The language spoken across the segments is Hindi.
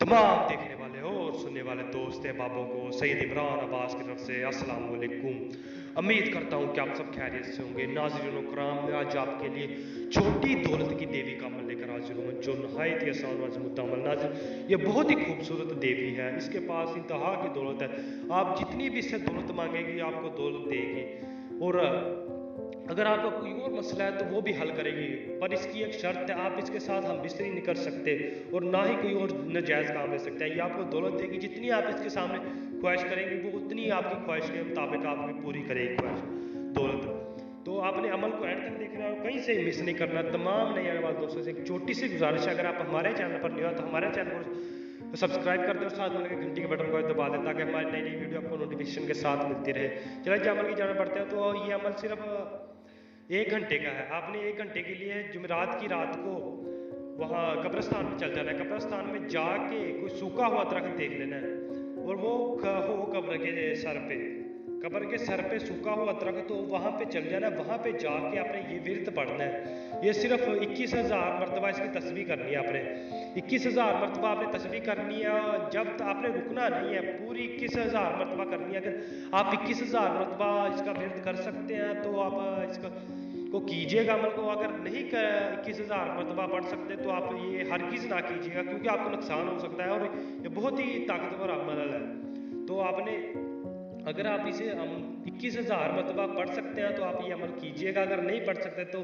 तमाम देखने वाले और सुनने वाले दोस्त अहबाबों को सैयद इमरान अब्बास की तरफ से अस्सलाम वालेकुम। उम्मीद करता हूँ कि आप सब खैरियत से होंगे। नाज़रीन कराम, मैं आज आपके लिए छोटी दौलत की देवी का अमल लेकर हाजिर हूँ जो नहायत ही आसान और मुद्दा नाज़िर ये बहुत ही खूबसूरत देवी है। इसके पास इंतहा की दौलत है। आप जितनी भी इससे दौलत मांगेगी आपको दौलत देगी, और अगर आपका कोई और मसला है तो वो भी हल करेगी। पर इसकी एक शर्त है, आप इसके साथ हम बिस्तरी नहीं कर सकते और ना ही कोई और नाजायज़ काम ले सकते हैं। ये आपको दौलत देगी, जितनी आप इसके सामने ख्वाहिश करेंगे वो उतनी आपकी ख्वाहिश के मुताबिक आपकी पूरी करेगी ख्वाहिश दौलत। तो आपने अमल को एंड तक देखना है और कहीं से मिस नहीं करना। तमाम नए आने वाले दोस्तों से एक छोटी सी गुजारिश है, अगर आप हमारे चैनल पर नहीं हो तो हमारे चैनल को सब्सक्राइब कर दें और साथ में घंटी के बटन को दबा दें ताकि हमारी नई नई वीडियो आपको नोटिफिकेशन के साथ मिलती रहे। चलिए अमल की जाना पड़ते हैं। तो ये अमल सिर्फ 1 घंटे का है। आपने 1 घंटे के लिए जुमेरात की रात को वहाँ कब्रिस्तान में चल जाना है। कब्रिस्तान में जाके कोई सूखा हुआ दरख्त देख लेना है और वो हो कब्र के सर पे, कब्र के सर पे सूखा हुआ दरख्त, तो वहाँ पे चल जाना है। वहाँ पे जाके आपने ये विरत पढ़ना है। ये सिर्फ 21,000 मरतबा इसकी तस्बीह करनी है। आपने 21,000 मरतबा आपने तस्बीह करनी है। जब आपने रुकना नहीं है, पूरी 21,000 मरतबा करनी है। अगर आप 21,000 मरतबा इसका विरत कर सकते हैं तो आप इसका को कीजिएगा अमल को। अगर नहीं 21,000 मरतबा पढ़ सकते तो आप ये हरगिज़ ना कीजिएगा, क्योंकि आपको नुकसान हो सकता है और ये बहुत ही ताकतवर अमल है। तो आपने अगर आप इसे 21,000 मरतबा पढ़ सकते हैं तो आप ये अमल कीजिएगा। अगर नहीं पढ़ सकते तो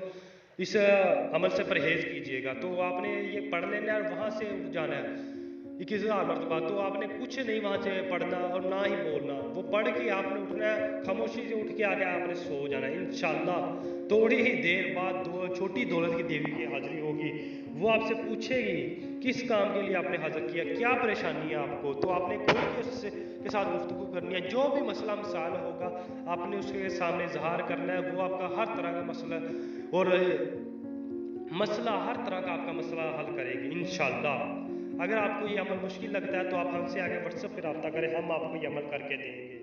इस अमल से परहेज़ कीजिएगा। तो आपने ये पढ़ लेना है और वहाँ से उठ जाना है 21,000 मरतबा। तो आपने कुछ नहीं वहाँ से पढ़ना और ना ही बोलना। वो पढ़ के आपने उठना है, खामोशी से उठ के आगे आपने सो जाना है। इंशाल्लाह थोड़ी ही देर बाद छोटी दौलत की देवी की हाजिरी होगी। वो आपसे पूछेगी किस काम के लिए आपने हाजिर किया, क्या परेशानी है आपको। तो आपने कोई भी उससे के साथ गुफ्तगू करनी है। जो भी मसला मसाइल होगा आपने उसके सामने इजहार करना है। वो आपका हर तरह का मसला और मसला हर तरह का आपका मसला हल करेगी इंशाल्लाह। अगर आपको ये अमल मुश्किल लगता है तो आप हमसे आगे व्हाट्सएप पर रब्ता करें, हम आपको ये अमल करके देंगे।